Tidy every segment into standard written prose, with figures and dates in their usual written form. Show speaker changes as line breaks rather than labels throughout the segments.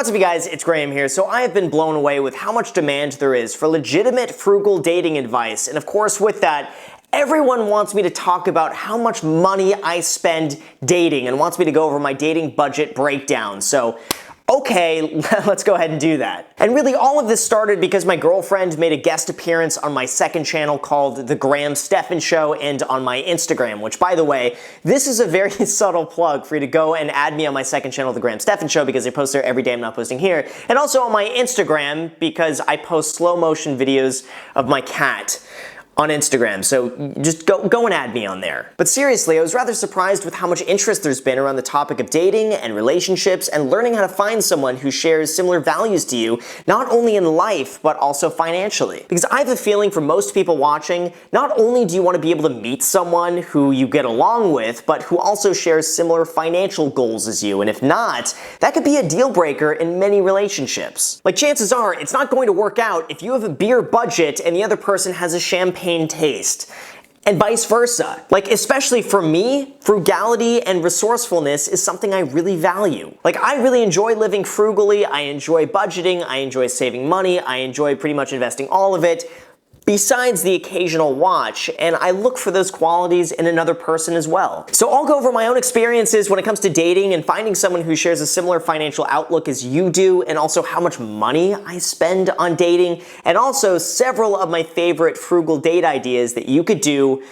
What's up you guys, it's Graham here. So I have been blown away with how much demand there is for legitimate frugal dating advice, and of course with that, everyone wants me to talk about how much money I spend dating and wants me to go over my dating budget breakdown. So okay, let's go ahead and do that. And really all of this started because my girlfriend made a guest appearance on my second channel called The Graham Stephan Show and on my Instagram, which by the way, this is a very subtle plug for you to go and add me on my second channel, The Graham Stephan Show, because I post there every day. I'm not posting here. And also on my Instagram because I post slow motion videos of my cat on Instagram, so just go and add me on there. But seriously, I was rather surprised with how much interest there's been around the topic of dating and relationships and learning how to find someone who shares similar values to you, not only in life, but also financially. Because I have a feeling for most people watching, not only do you want to be able to meet someone who you get along with, but who also shares similar financial goals as you, and if not, that could be a deal breaker in many relationships. Like chances are, it's not going to work out if you have a beer budget and the other person has a champagne taste, and vice versa. Like, especially for me, frugality and resourcefulness is something I really value. Like, I really enjoy living frugally, I enjoy budgeting, I enjoy saving money, I enjoy pretty much investing all of it, besides the occasional watch, and I look for those qualities in another person as well. So I'll go over my own experiences when it comes to dating and finding someone who shares a similar financial outlook as you do, and also how much money I spend on dating, and also several of my favorite frugal date ideas that you could do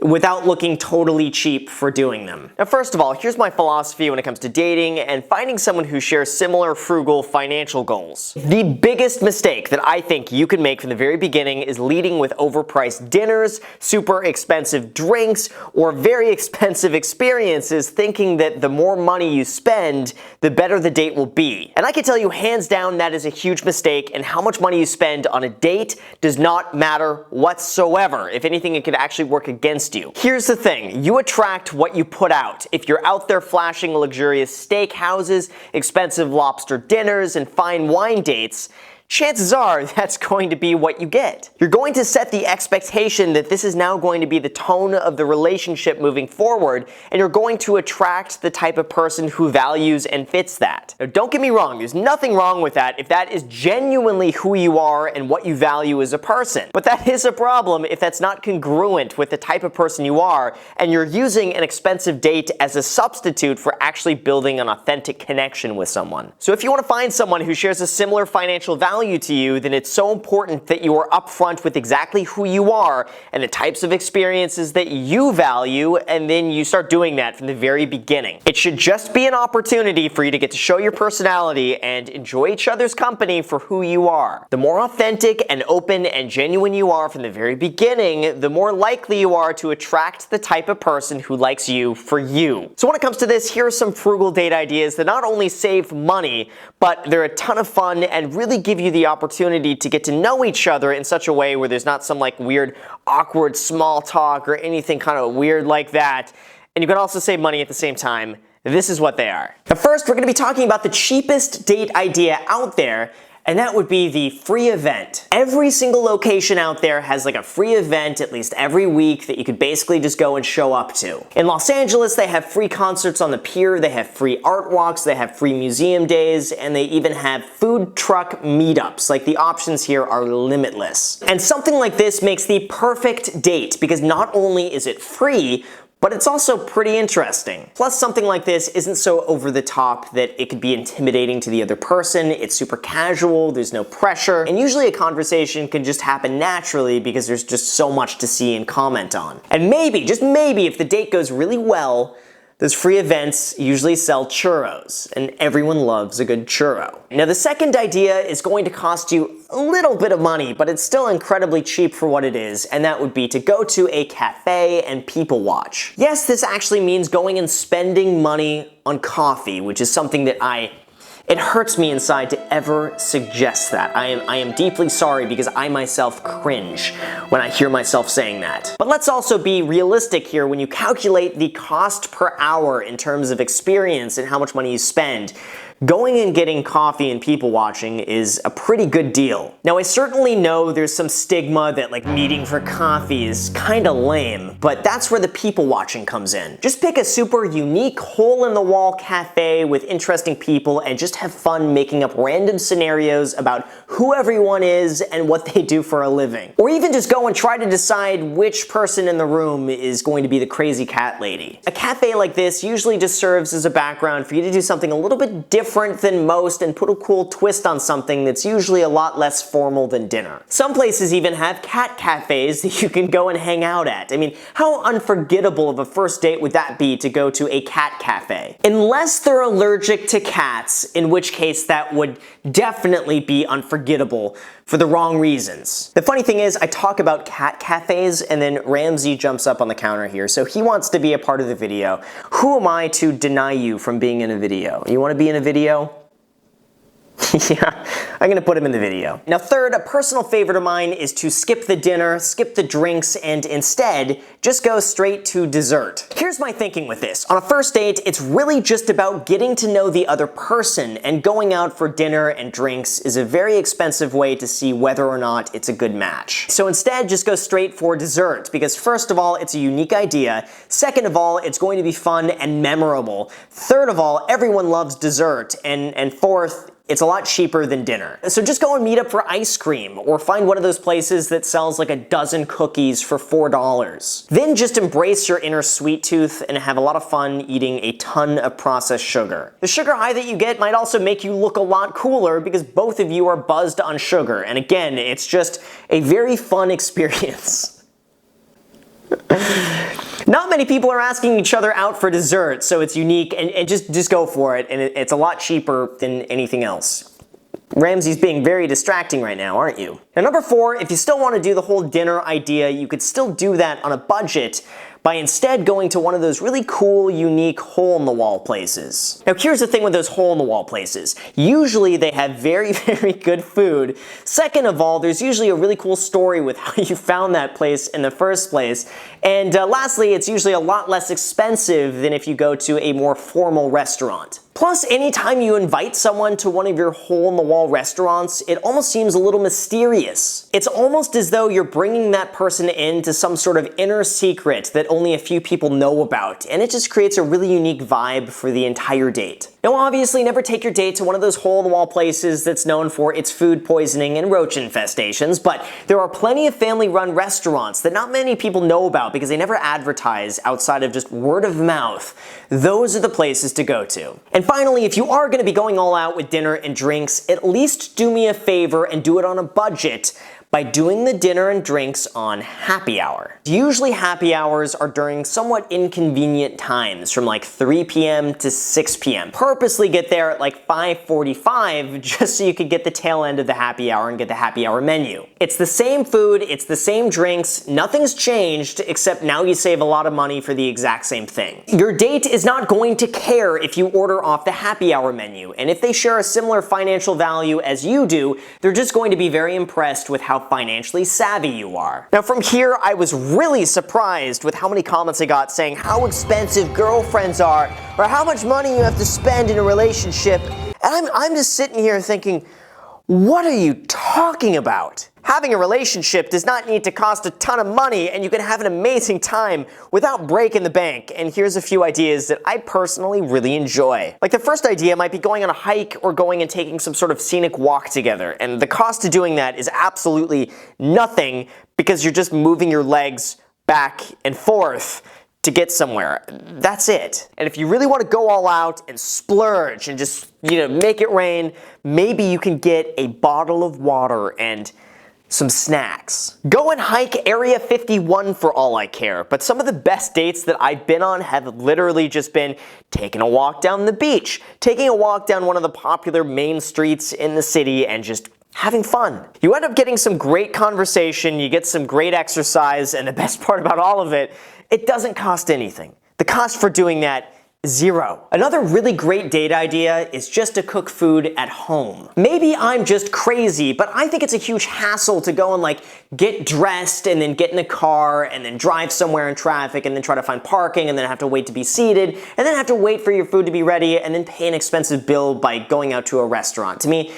without looking totally cheap for doing them. Now first of all, here's my philosophy when it comes to dating and finding someone who shares similar frugal financial goals. The biggest mistake that I think you can make from the very beginning is leading with overpriced dinners, super expensive drinks, or very expensive experiences, thinking that the more money you spend, the better the date will be. And I can tell you hands down that is a huge mistake, and how much money you spend on a date does not matter whatsoever. If anything, it could actually work against you. Here's the thing, you attract what you put out. If you're out there flashing luxurious steak houses, expensive lobster dinners, and fine wine dates, chances are that's going to be what you get. You're going to set the expectation that this is now going to be the tone of the relationship moving forward, and you're going to attract the type of person who values and fits that. Now, don't get me wrong, there's nothing wrong with that if that is genuinely who you are and what you value as a person. But that is a problem if that's not congruent with the type of person you are, and you're using an expensive date as a substitute for actually building an authentic connection with someone. So if you want to find someone who shares a similar financial value to you, then it's so important that you are upfront with exactly who you are and the types of experiences that you value, and then you start doing that from the very beginning. It should just be an opportunity for you to get to show your personality and enjoy each other's company for who you are. The more authentic and open and genuine you are from the very beginning, the more likely you are to attract the type of person who likes you for you. So when it comes to this, here are some frugal date ideas that not only save money, but they're a ton of fun and really give you the opportunity to get to know each other in such a way where there's not some like weird, awkward small talk or anything kind of weird like that. And you can also save money at the same time. This is what they are. Now first, we're going to be talking about the cheapest date idea out there, and that would be the free event. Every single location out there has like a free event at least every week that you could basically just go and show up to. In Los Angeles, they have free concerts on the Pier, they have free art walks, they have free museum days, and they even have food truck meetups. Like, the options here are limitless. And something like this makes the perfect date because not only is it free, but it's also pretty interesting. Plus, something like this isn't so over the top that it could be intimidating to the other person. It's super casual, there's no pressure, and usually a conversation can just happen naturally because there's just so much to see and comment on. And maybe, just maybe, if the date goes really well, those free events usually sell churros, and everyone loves a good churro. Now, the second idea is going to cost you a little bit of money, but it's still incredibly cheap for what it is, and that would be to go to a cafe and people watch. Yes, this actually means going and spending money on coffee, which is something that it hurts me inside to ever suggest that. I am deeply sorry because I myself cringe when I hear myself saying that. But let's also be realistic here when you calculate the cost per hour in terms of experience and how much money you spend. going and getting coffee and people watching is a pretty good deal. Now, I certainly know there's some stigma that like meeting for coffee is kinda lame, but that's where the people watching comes in. Just pick a super unique hole-in-the-wall cafe with interesting people and just have fun making up random scenarios about who everyone is and what they do for a living. Or even just go and try to decide which person in the room is going to be the crazy cat lady. A cafe like this usually just serves as a background for you to do something a little bit different than most and put a cool twist on something that's usually a lot less formal than dinner. Some places even have cat cafes that you can go and hang out at. I mean, how unforgettable of a first date would that be to go to a cat cafe? Unless they're allergic to cats, in which case that would definitely be unforgettable for the wrong reasons. The funny thing is, I talk about cat cafes and then Ramsey jumps up on the counter here, so he wants to be a part of the video. Who am I to deny you from being in a video? You want to be in a video? Yeah, I'm gonna put him in the video. Now third, a personal favorite of mine is to skip the dinner, skip the drinks, and instead just go straight to dessert. Here's my thinking with this. On a first date, it's really just about getting to know the other person, and going out for dinner and drinks is a very expensive way to see whether or not it's a good match. So instead, just go straight for dessert, because first of all, it's a unique idea. Second of all, it's going to be fun and memorable. Third of all, everyone loves dessert. And fourth, it's a lot cheaper than dinner. So just go and meet up for ice cream, or find one of those places that sells like a dozen cookies for $4. Then just embrace your inner sweet tooth and have a lot of fun eating a ton of processed sugar. The sugar high that you get might also make you look a lot cooler because both of you are buzzed on sugar. And again, it's just a very fun experience. Not many people are asking each other out for dessert, so it's unique, and just go for it, and it's a lot cheaper than anything else. Ramsey's being very distracting right now, aren't you? Now number 4, if you still want to do the whole dinner idea, you could still do that on a budget by instead going to one of those really cool, unique hole-in-the-wall places. Now here's the thing with those hole-in-the-wall places. Usually they have very, very good food. Second of all, there's usually a really cool story with how you found that place in the first place. And lastly, it's usually a lot less expensive than if you go to a more formal restaurant. Plus, anytime you invite someone to one of your hole-in-the-wall restaurants, it almost seems a little mysterious. It's almost as though you're bringing that person into some sort of inner secret that only a few people know about, and it just creates a really unique vibe for the entire date. Now obviously, never take your date to one of those hole-in-the-wall places that's known for its food poisoning and roach infestations, but there are plenty of family-run restaurants that not many people know about because they never advertise outside of just word of mouth. Those are the places to go to. And finally, if you are going to be going all out with dinner and drinks, at least do me a favor and do it on a budget by doing the dinner and drinks on happy hour. Usually happy hours are during somewhat inconvenient times, from like 3 p.m. to 6 p.m. Purposely get there at like 5:45 just so you could get the tail end of the happy hour and get the happy hour menu. It's the same food, it's the same drinks, nothing's changed except now you save a lot of money for the exact same thing. Your date is not going to care if you order off the happy hour menu, and if they share a similar financial value as you do, they're just going to be very impressed with how financially savvy you are. Now from here, I was really surprised with how many comments I got saying how expensive girlfriends are, or how much money you have to spend in a relationship. And I'm just sitting here thinking, what are you talking about? Having a relationship does not need to cost a ton of money, and you can have an amazing time without breaking the bank. And here's a few ideas that I personally really enjoy. Like the first idea might be going on a hike or going and taking some sort of scenic walk together. And the cost of doing that is absolutely nothing because you're just moving your legs back and forth to get somewhere. That's it. And if you really want to go all out and splurge and just, make it rain, maybe you can get a bottle of water and some snacks. Go and hike Area 51 for all I care, but some of the best dates that I've been on have literally just been taking a walk down the beach, taking a walk down one of the popular main streets in the city, and just having fun. You end up getting some great conversation, you get some great exercise, and the best part about all of it, it doesn't cost anything. The cost for doing that Zero. Another really great date idea is just to cook food at home. Maybe I'm just crazy, but I think it's a huge hassle to go and like get dressed and then get in a car and then drive somewhere in traffic and then try to find parking and then have to wait to be seated and then have to wait for your food to be ready and then pay an expensive bill by going out to a restaurant. To me,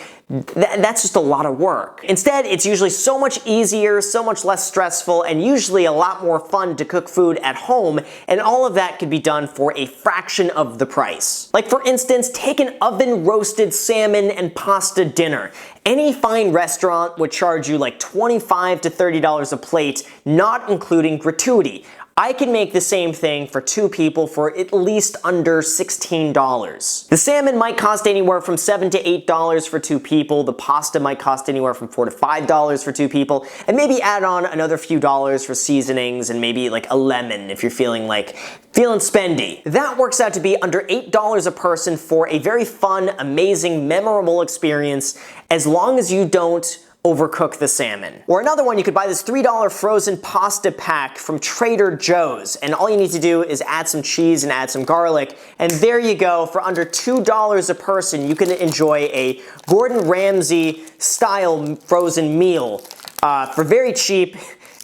that's just a lot of work. Instead, it's usually so much easier, so much less stressful, and usually a lot more fun to cook food at home, and all of that could be done for a fraction of the price. Like for instance, take an oven-roasted salmon and pasta dinner. Any fine restaurant would charge you like $25 to $30 a plate, not including gratuity. I can make the same thing for 2 people for at least under $16. The salmon might cost anywhere from $7 to $8 for 2 people, the pasta might cost anywhere from $4 to $5 for 2 people, and maybe add on another few dollars for seasonings and maybe like a lemon if you're feeling spendy. That works out to be under $8 a person for a very fun, amazing, memorable experience, as long as you don't overcook the salmon. Or another one, you could buy this $3 frozen pasta pack from Trader Joe's, and all you need to do is add some cheese and add some garlic, and there you go. For under $2 a person, you can enjoy a Gordon Ramsay style frozen meal for very cheap,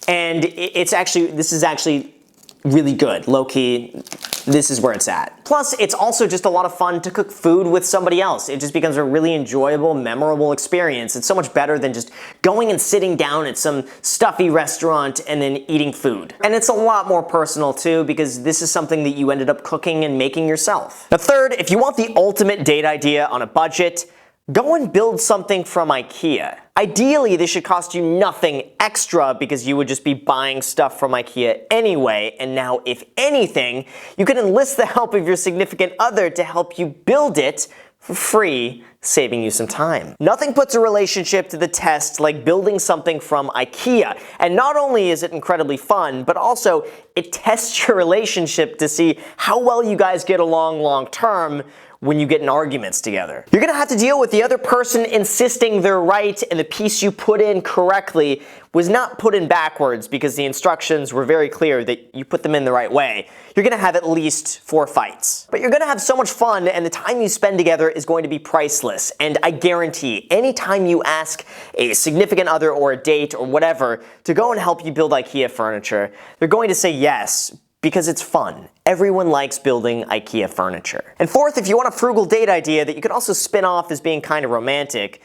and this is actually really good. Low-key, this is where it's at. Plus, it's also just a lot of fun to cook food with somebody else. It just becomes a really enjoyable, memorable experience. It's so much better than just going and sitting down at some stuffy restaurant and then eating food. And it's a lot more personal too, because this is something that you ended up cooking and making yourself. Now third, if you want the ultimate date idea on a budget, go and build something from IKEA. Ideally, this should cost you nothing extra because you would just be buying stuff from IKEA anyway, and now if anything, you can enlist the help of your significant other to help you build it for free, saving you some time. Nothing puts a relationship to the test like building something from IKEA, and not only is it incredibly fun, but also it tests your relationship to see how well you guys get along long term when you get in arguments together. You're gonna have to deal with the other person insisting they're right and the piece you put in correctly was not put in backwards because the instructions were very clear that you put them in the right way. You're gonna have at least 4 fights. But you're gonna have so much fun, and the time you spend together is going to be priceless. And I guarantee, anytime you ask a significant other or a date or whatever to go and help you build IKEA furniture, they're going to say yes, because it's fun. Everyone likes building IKEA furniture. And fourth, if you want a frugal date idea that you could also spin off as being kind of romantic,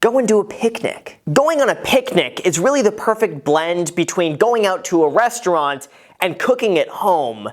go and do a picnic. Going on a picnic is really the perfect blend between going out to a restaurant and cooking at home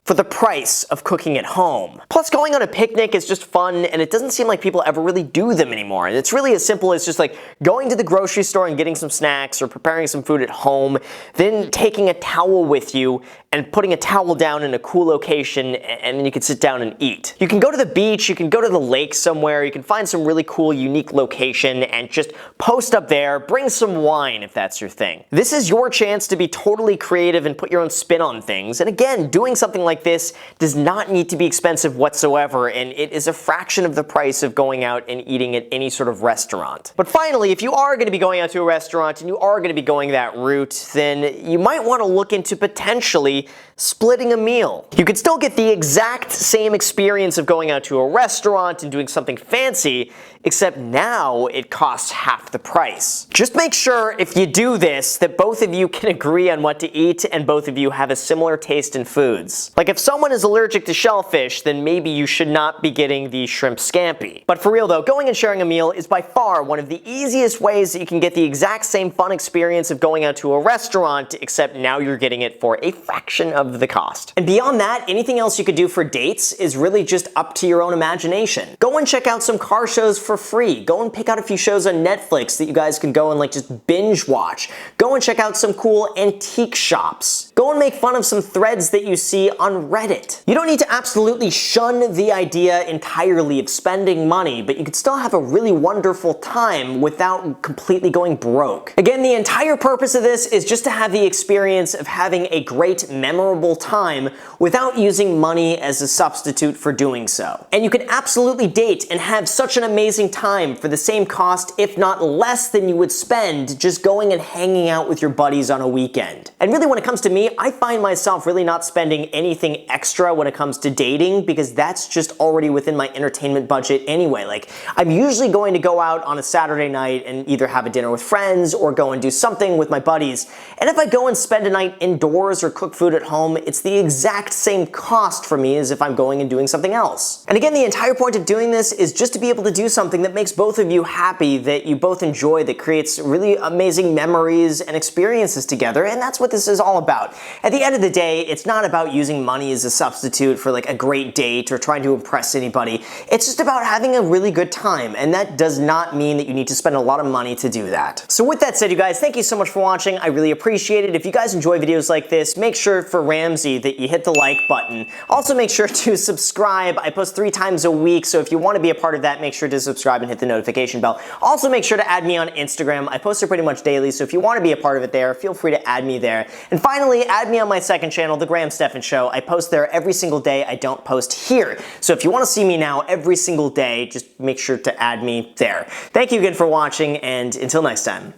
for the price of cooking at home. Plus, going on a picnic is just fun, and it doesn't seem like people ever really do them anymore. And it's really as simple as just like going to the grocery store and getting some snacks or preparing some food at home, then taking a towel with you and putting a towel down in a cool location, and then you can sit down and eat. You can go to the beach, you can go to the lake somewhere, you can find some really cool, unique location and just post up there, bring some wine if that's your thing. This is your chance to be totally creative and put your own spin on things. And again, doing something like this does not need to be expensive whatsoever, and it is a fraction of the price of going out and eating at any sort of restaurant. But finally, if you are going to be going out to a restaurant and you are going to be going that route, then you might want to look into potentially splitting a meal. You could still get the exact same experience of going out to a restaurant and doing something fancy, except now it costs half the price. Just make sure if you do this that both of you can agree on what to eat and both of you have a similar taste in foods. Like if someone is allergic to shellfish, then maybe you should not be getting the shrimp scampi. But for real though, going and sharing a meal is by far one of the easiest ways that you can get the exact same fun experience of going out to a restaurant, except now you're getting it for a fraction of the cost. And beyond that, anything else you could do for dates is really just up to your own imagination. Go and check out some car shows for free. Go and pick out a few shows on Netflix that you guys can go and like just binge watch. Go and check out some cool antique shops. Go and make fun of some threads that you see on Reddit. You don't need to absolutely shun the idea entirely of spending money, but you can still have a really wonderful time without completely going broke. Again, the entire purpose of this is just to have the experience of having a great, memorable time without using money as a substitute for doing so. And you can absolutely date and have such an amazing time for the same cost, if not less than you would spend just going and hanging out with your buddies on a weekend. And really, when it comes to me, I find myself really not spending anything extra when it comes to dating because that's just already within my entertainment budget anyway. Like, I'm usually going to go out on a Saturday night and either have a dinner with friends or go and do something with my buddies. And if I go and spend a night indoors or cook food at home, it's the exact same cost for me as if I'm going and doing something else. And again, the entire point of doing this is just to be able to do something that makes both of you happy, that you both enjoy, that creates really amazing memories and experiences together, and that's what this is all about. At the end of the day, it's not about using money as a substitute for like a great date or trying to impress anybody. It's just about having a really good time, and that does not mean that you need to spend a lot of money to do that. So with that said, you guys, thank you so much for watching. I really appreciate it. If you guys enjoy videos like this, make sure for Ramsey that you hit the like button. Also make sure to subscribe. I post 3 times a week, so if you want to be a part of that, make sure to subscribe and hit the notification bell. Also make sure to add me on Instagram. I post it pretty much daily, so if you want to be a part of it there, feel free to add me there. And finally, add me on my second channel, The Graham Stephan Show. I post there every single day. I don't post here. So if you want to see me now every single day, just make sure to add me there. Thank you again for watching, and until next time.